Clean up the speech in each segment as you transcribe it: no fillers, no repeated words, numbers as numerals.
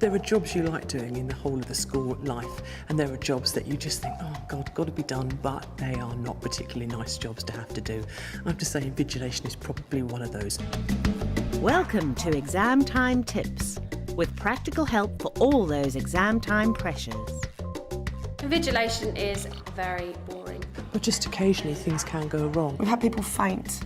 There are jobs you like doing in the whole of the school life, and there are jobs that you just think, oh God, got to be done, but they are not particularly nice jobs to have to do. I have to say invigilation is probably one of those. Welcome to Exam Time Tips, with practical help for all those exam time pressures. Invigilation is very boring. But just occasionally things can go wrong. We've had people faint.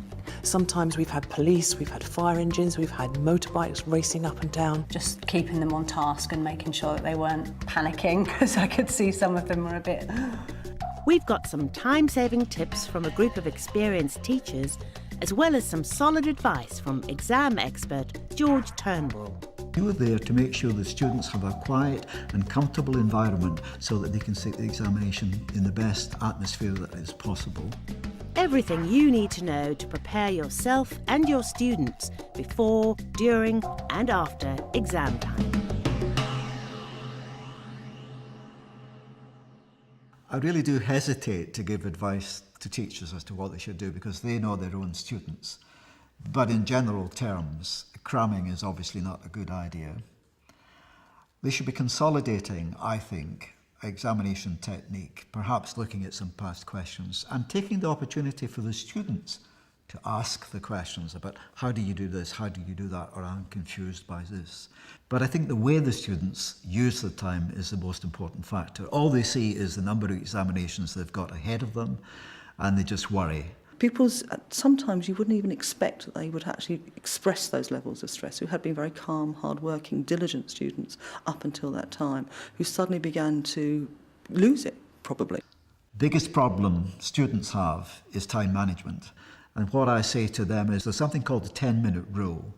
Sometimes we've had police, we've had fire engines, we've had motorbikes racing up and down. Just keeping them on task and making sure that they weren't panicking, because I could see some of them were a bit... We've got some time-saving tips from a group of experienced teachers, as well as some solid advice from exam expert George Turnbull. You are there to make sure the students have a quiet and comfortable environment so that they can sit the examination in the best atmosphere that is possible. Everything you need to know to prepare yourself and your students before, during and after exam time. I really do hesitate to give advice to teachers as to what they should do because they know their own students. But in general terms, cramming is obviously not a good idea. They should be consolidating, I think, examination technique, perhaps looking at some past questions and taking the opportunity for the students to ask the questions about how do you do this, how do you do that, or I'm confused by this. But I think the way the students use the time is the most important factor. All they see is the number of examinations they've got ahead of them and they just worry. Pupils, sometimes you wouldn't even expect that they would actually express those levels of stress, who had been very calm, hard-working, diligent students up until that time, who suddenly began to lose it, probably. Biggest problem students have is time management. And what I say to them is there's something called the 10-minute rule.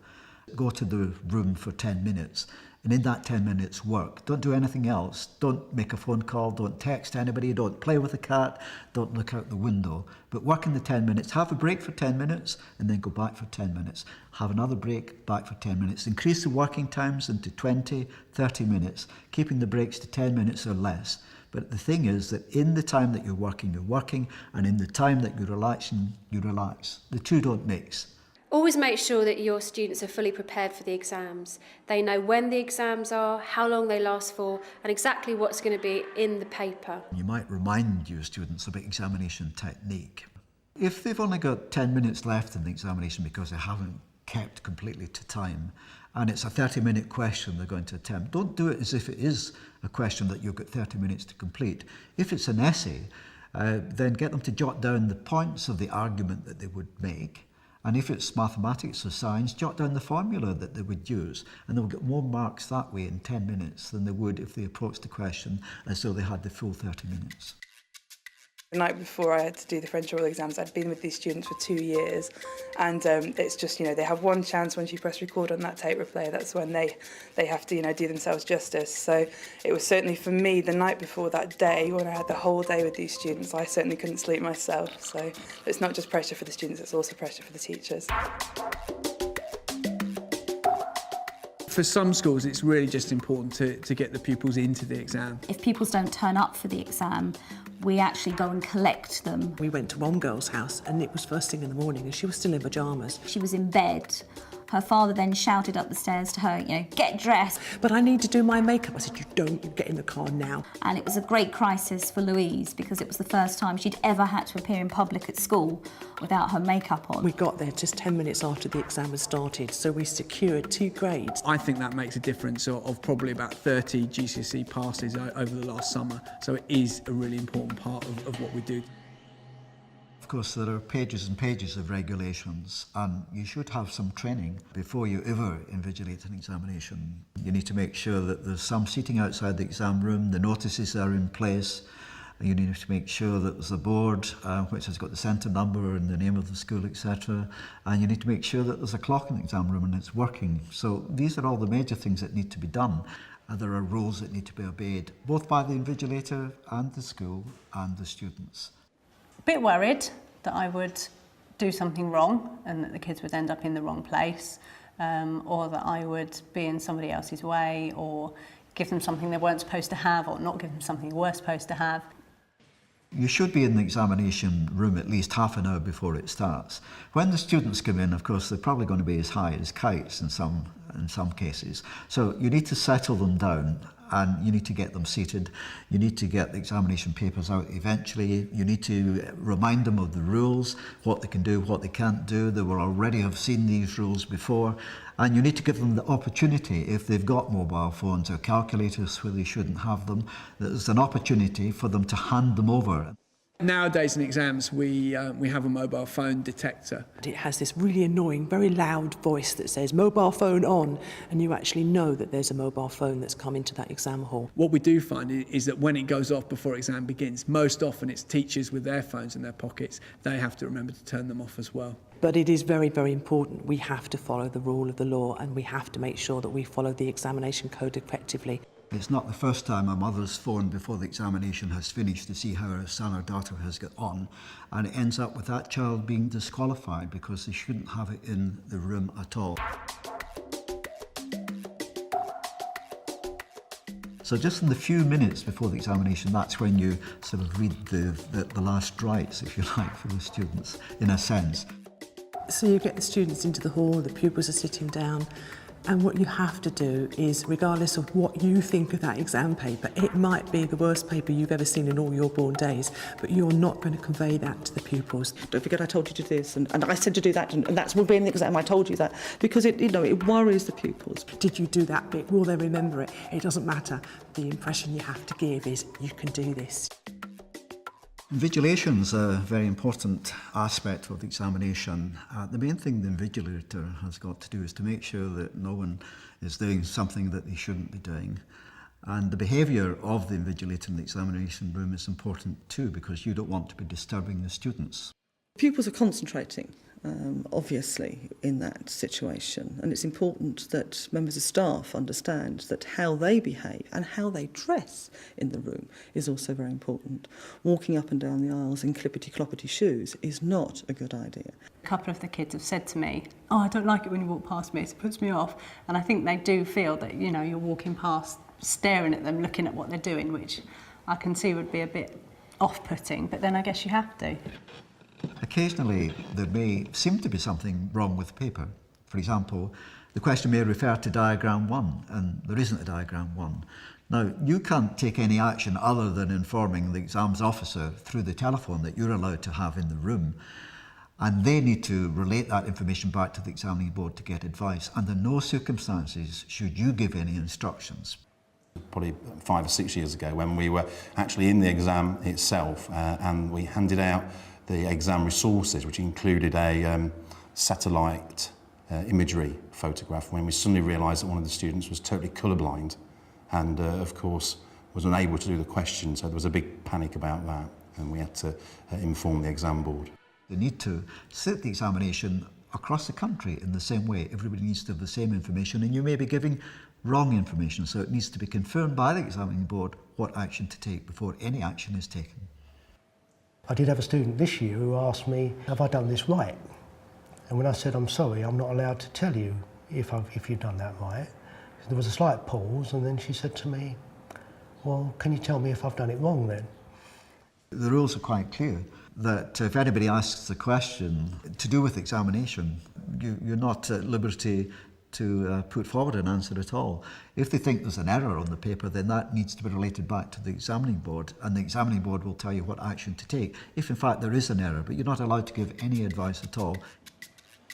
Go to the room for 10 minutes. And in that 10 minutes work. Don't do anything else. Don't make a phone call, don't text anybody, don't play with a cat, don't look out the window. But work in the 10 minutes, have a break for 10 minutes and then go back for 10 minutes. Have another break, back for 10 minutes. Increase the working times into 20, 30 minutes, keeping the breaks to 10 minutes or less. But the thing is that in the time that you're working, and in the time that you're relaxing, you relax. The two don't mix. Always make sure that your students are fully prepared for the exams. They know when the exams are, how long they last for, and exactly what's going to be in the paper. You might remind your students about examination technique. If they've only got 10 minutes left in the examination because they haven't kept completely to time, and it's a 30-minute question they're going to attempt, don't do it as if it is a question that you've got 30 minutes to complete. If it's an essay, then get them to jot down the points of the argument that they would make. And if it's mathematics or science, jot down the formula that they would use, and they'll get more marks that way in 10 minutes than they would if they approached the question as though they had the full 30 minutes. The night before I had to do the French oral exams, I'd been with these students for 2 years, and it's just, they have one chance once you press record on that tape replay. That's when they have to, do themselves justice. So it was certainly for me, the night before that day, when I had the whole day with these students, I certainly couldn't sleep myself. So it's not just pressure for the students, it's also pressure for the teachers. For some schools, it's really just important to get the pupils into the exam. If pupils don't turn up for the exam, we actually go and collect them. We went to one girl's house and it was first thing in the morning and she was still in pyjamas. She was in bed. Her father then shouted up the stairs to her, get dressed. But I need to do my makeup. I said, you get in the car now. And it was a great crisis for Louise because it was the first time she'd ever had to appear in public at school without her makeup on. We got there just 10 minutes after the exam had started, so we secured 2 grades. I think that makes a difference of probably about 30 GCSE passes over the last summer. So it is a really important part of what we do. Of course, there are pages and pages of regulations, and you should have some training before you ever invigilate an examination. You need to make sure that there's some seating outside the exam room, the notices are in place. You need to make sure that there's a board which has got the centre number and the name of the school, etc. And you need to make sure that there's a clock in the exam room and it's working. So these are all the major things that need to be done. And there are rules that need to be obeyed, both by the invigilator and the school and the students. A bit worried that I would do something wrong and that the kids would end up in the wrong place, or that I would be in somebody else's way, or give them something they weren't supposed to have, or not give them something they were supposed to have. You should be in the examination room at least half an hour before it starts. When the students come in, of course, they're probably going to be as high as kites in some in some cases. So you need to settle them down and you need to get them seated. You need to get the examination papers out eventually. You need to remind them of the rules, what they can do, what they can't do. They will already have seen these rules before. And you need to give them the opportunity, if they've got mobile phones or calculators where they shouldn't have them, there's an opportunity for them to hand them over. Nowadays in exams we have a mobile phone detector. It has this really annoying, very loud voice that says mobile phone on, and you actually know that there's a mobile phone that's come into that exam hall. What we do find is that when it goes off before exam begins, most often it's teachers with their phones in their pockets. They have to remember to turn them off as well. But it is very, very important. We have to follow the rule of the law, and we have to make sure that we follow the examination code effectively. It's not the first time a mother's phoned before the examination has finished to see how her son or daughter has got on, and it ends up with that child being disqualified because they shouldn't have it in the room at all. So just in the few minutes before the examination, that's when you sort of read the last rites, if you like, for the students, in a sense. So you get the students into the hall, the pupils are sitting down, and what you have to do is, regardless of what you think of that exam paper, it might be the worst paper you've ever seen in all your born days, but you're not going to convey that to the pupils. Don't forget I told you to do this, and I said to do that, and that's will be in the exam, I told you that, because it worries the pupils. Did you do that bit? Will they remember it? It doesn't matter. The impression you have to give is you can do this. Invigilation is a very important aspect of the examination. The main thing the invigilator has got to do is to make sure that no one is doing something that they shouldn't be doing. And the behaviour of the invigilator in the examination room is important too, because you don't want to be disturbing the students. Pupils are concentrating, obviously, in that situation, and it's important that members of staff understand that how they behave and how they dress in the room is also very important. Walking up and down the aisles in clippity-cloppity shoes is not a good idea. A couple of the kids have said to me, "Oh, I don't like it when you walk past me, it puts me off." And I think they do feel that, you know, you're walking past, staring at them, looking at what they're doing, which I can see would be a bit off-putting, but then I guess you have to. Occasionally, there may seem to be something wrong with the paper. For example, the question may refer to diagram 1, and there isn't a diagram 1. Now, you can't take any action other than informing the exams officer through the telephone that you're allowed to have in the room, and they need to relate that information back to the examining board to get advice. Under no circumstances should you give any instructions. Probably 5 or 6 years ago, when we were actually in the exam itself, and we handed out the exam resources, which included a satellite imagery photograph, when we suddenly realised that one of the students was totally colourblind and, of course, was unable to do the question. So there was a big panic about that, and we had to inform the exam board. They need to sit the examination across the country in the same way. Everybody needs to have the same information, and you may be giving wrong information, so it needs to be confirmed by the examining board what action to take before any action is taken. I did have a student this year who asked me, have I done this right? And when I said, I'm sorry, I'm not allowed to tell you if you've done that right. There was a slight pause, and then she said to me, well, can you tell me if I've done it wrong then? The rules are quite clear that if anybody asks a question to do with examination, you're not at liberty to put forward an answer at all. If they think there's an error on the paper, then that needs to be related back to the examining board, and the examining board will tell you what action to take, if in fact there is an error, but you're not allowed to give any advice at all.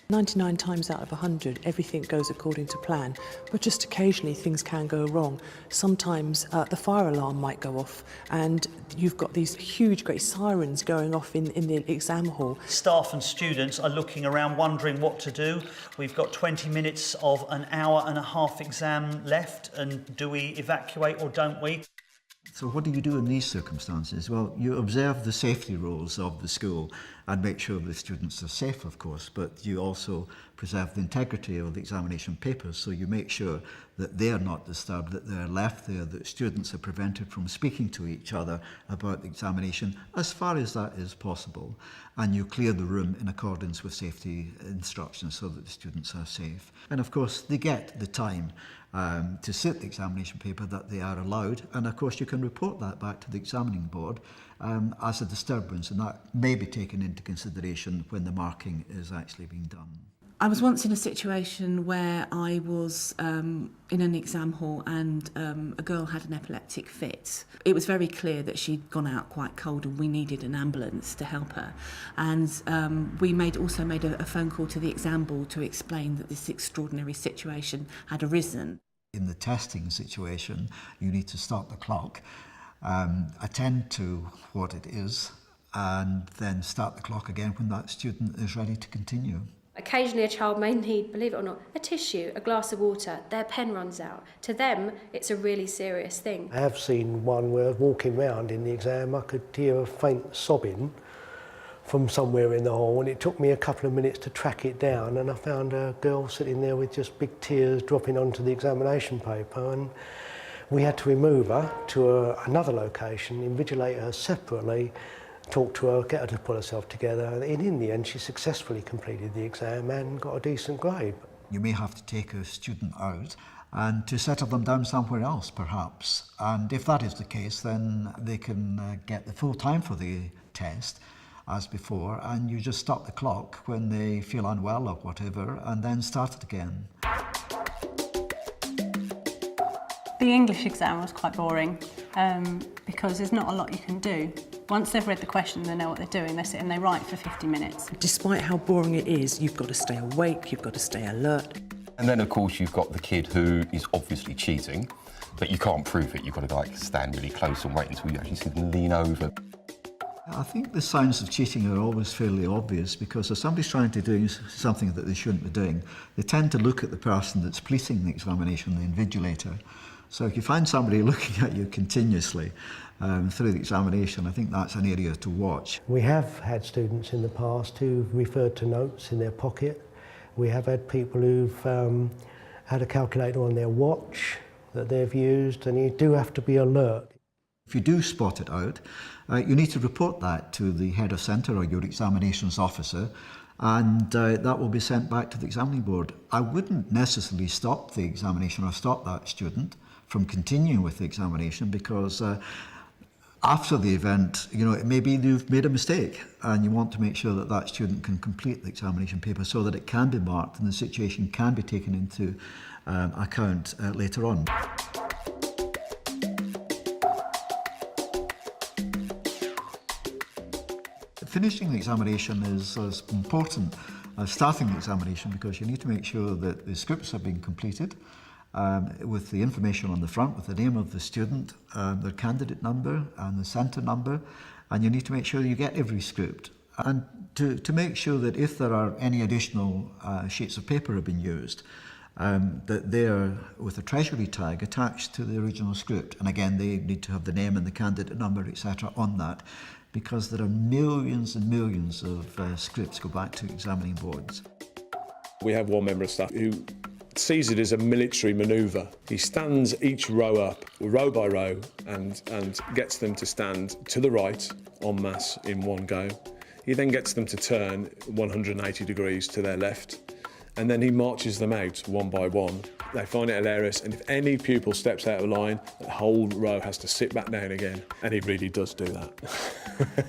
99 times out of 100, everything goes according to plan, but just occasionally things can go wrong. Sometimes the fire alarm might go off, and you've got these huge, great sirens going off in the exam hall. Staff and students are looking around wondering what to do. We've got 20 minutes of an hour and a half exam left, and do we evacuate or don't we? So what do you do in these circumstances? Well, you observe the safety rules of the school and make sure the students are safe, of course, but you also preserve the integrity of the examination papers, so you make sure that they are not disturbed, that they're left there, that students are prevented from speaking to each other about the examination as far as that is possible, and you clear the room in accordance with safety instructions so that the students are safe. And of course, they get the time to sit the examination paper that they are allowed, and of course you can report that back to the examining board as a disturbance, and that may be taken into consideration when the marking is actually being done. I was once in a situation where I was in an exam hall and a girl had an epileptic fit. It was very clear that she'd gone out quite cold and we needed an ambulance to help her. And we also made a phone call to the exam board to explain that this extraordinary situation had arisen. In the testing situation, you need to stop the clock, attend to what it is, and then start the clock again when that student is ready to continue. Occasionally a child may need, believe it or not, a tissue, a glass of water, their pen runs out. To them, it's a really serious thing. I have seen one where walking around in the exam, I could hear a faint sobbing from somewhere in the hall, and it took me a couple of minutes to track it down, and I found a girl sitting there with just big tears dropping onto the examination paper, and we had to remove her to another location, invigilate her separately, talk to her, get her to pull herself together, and in the end she successfully completed the exam and got a decent grade. You may have to take a student out and to settle them down somewhere else perhaps, and if that is the case then they can get the full time for the test as before, and you just stop the clock when they feel unwell or whatever and then start it again. The English exam was quite boring because there's not a lot you can do. Once they've read the question, they know what they're doing, they sit and they write for 50 minutes. Despite how boring it is, you've got to stay awake, you've got to stay alert. And then, of course, you've got the kid who is obviously cheating, but you can't prove it. You've got to stand really close and wait until you actually see them lean over. I think the signs of cheating are always fairly obvious, because if somebody's trying to do something that they shouldn't be doing, they tend to look at the person that's policing the examination, the invigilator. So if you find somebody looking at you continuously through the examination, I think that's an area to watch. We have had students in the past who've referred to notes in their pocket. We have had people who've had a calculator on their watch that they've used, and you do have to be alert. If you do spot it out, you need to report that to the head of centre or your examinations officer, and that will be sent back to the examining board. I wouldn't necessarily stop the examination or stop that student from continuing with the examination, because after the event, it may be you've made a mistake and you want to make sure that that student can complete the examination paper so that it can be marked and the situation can be taken into account later on. Finishing the examination is as important as starting the examination, because you need to make sure that the scripts have been completed with the information on the front, with the name of the student, their candidate number and the centre number, and you need to make sure you get every script. And to make sure that if there are any additional sheets of paper have been used, that they are with a treasury tag attached to the original script. And again, they need to have the name and the candidate number, etc. on that, because there are millions and millions of scripts go back to examining boards. We have one member of staff who sees it as a military manoeuvre. He stands each row up, row by row, and gets them to stand to the right en masse in one go. He then gets them to turn 180 degrees to their left, and then he marches them out one by one. They find it hilarious, and if any pupil steps out of line, the whole row has to sit back down again, and he really does do that.